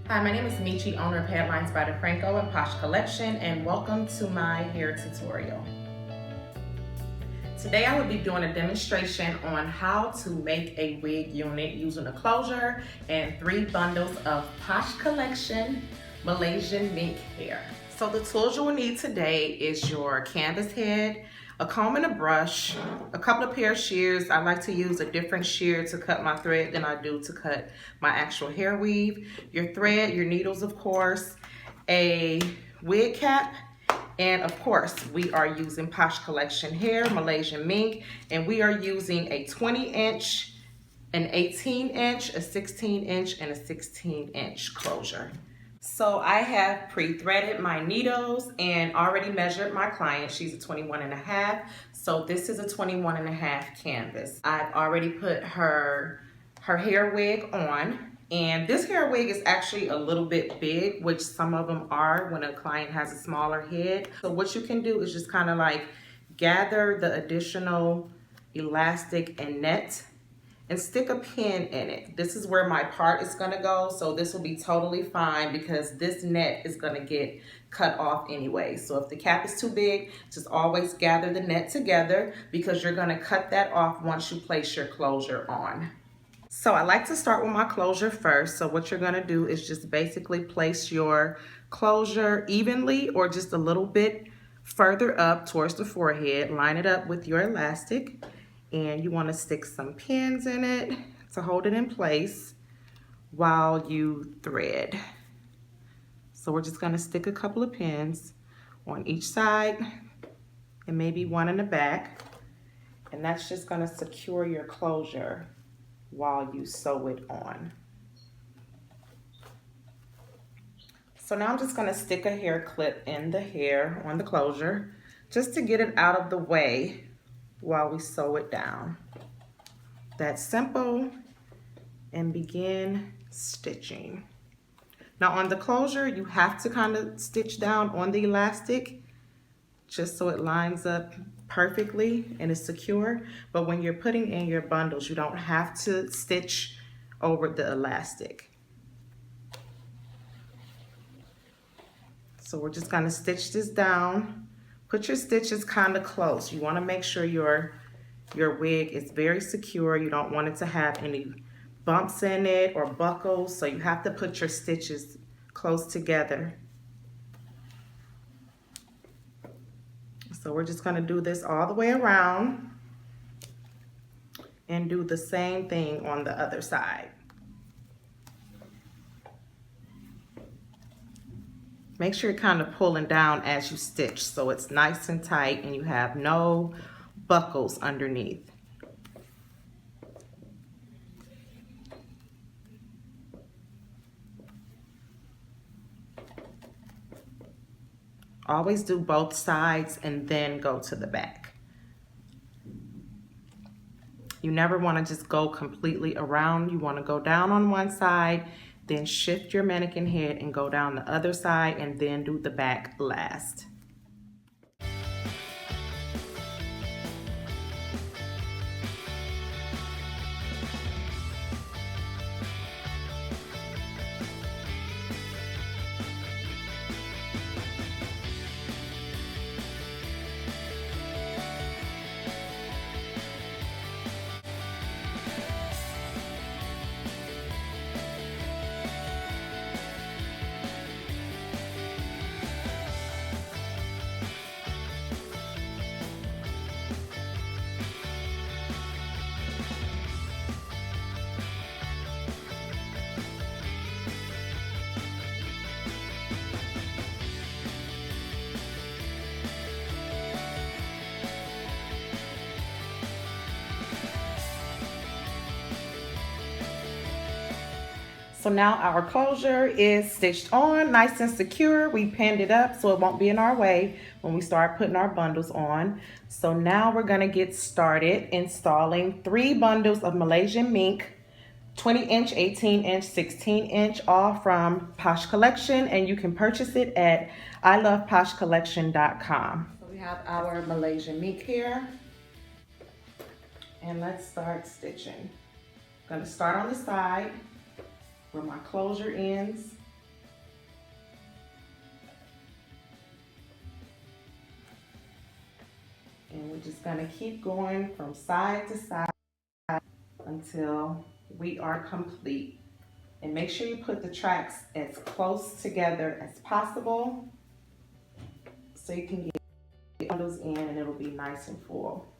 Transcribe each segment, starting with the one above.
Hi, my name is Meechie, owner of Headlines by DeFranco and Posh Collection, and welcome to my hair tutorial. Today I will be doing a demonstration on how to make a wig unit using a closure and 3 bundles of Posh Collection Malaysian mink hair. So the tools you will need today is your canvas head, a comb and a brush, a couple of pair of shears. I like to use a different shear to cut my thread than I do to cut my actual hair weave. Your thread, your needles of course, a wig cap, and of course we are using Posh Collection hair, Malaysian mink, and we are using a 20-inch, an 18-inch, a 16-inch, and a 16-inch closure. So I have pre-threaded my needles and already measured my client. She's a 21 and a half. So this is a 21 and a half canvas. I've already put her hair wig on, and this hair wig is actually a little bit big, which some of them are when a client has a smaller head. So what you can do is just kind of like gather the additional elastic and net and stick a pin in it. This is where my part is gonna go, so this will be totally fine because this net is gonna get cut off anyway. So if the cap is too big, just always gather the net together because you're gonna cut that off once you place your closure on. So I like to start with my closure first. So what you're gonna do is just basically place your closure evenly or just a little bit further up towards the forehead. Line it up with your elastic, and you wanna stick some pins in it to hold it in place while you thread. So we're just gonna stick a couple of pins on each side and maybe one in the back, and that's just gonna secure your closure while you sew it on. So now I'm just gonna stick a hair clip in the hair on the closure just to get it out of the way while we sew it down. That's simple, and begin stitching. Now on the closure, you have to kind of stitch down on the elastic just so it lines up perfectly and is secure. But when you're putting in your bundles, you don't have to stitch over the elastic. So we're just gonna stitch this down. Put your stitches kind of close. You wanna make sure your wig is very secure. You don't want it to have any bumps in it or buckles, so you have to put your stitches close together. So we're just gonna do this all the way around and do the same thing on the other side. Make sure you're kind of pulling down as you stitch so it's nice and tight and you have no buckles underneath. Always do both sides and then go to the back. You never want to just go completely around. You want to go down on one side, then shift your mannequin head and go down the other side and then do the back last. So now our closure is stitched on, nice and secure. We pinned it up so it won't be in our way when we start putting our bundles on. So now we're gonna get started installing 3 bundles of Malaysian mink, 20-inch, 18-inch, 16-inch, all from Posh Collection, and you can purchase it at iloveposhcollection.com. So we have our Malaysian mink here, and let's start stitching. I'm gonna start on the side where my closure ends, just gonna keep going from side to side until we are complete. And make sure you put the tracks as close together as possible so you can get bundles in and it'll be nice and full.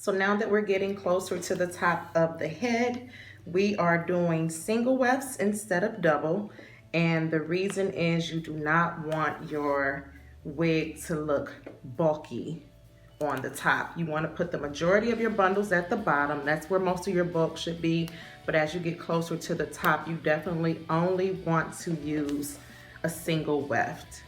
So now that we're getting closer to the top of the head, we are doing single wefts instead of double. And the reason is you do not want your wig to look bulky on the top. You want to put the majority of your bundles at the bottom. That's where most of your bulk should be. But as you get closer to the top, you definitely only want to use a single weft.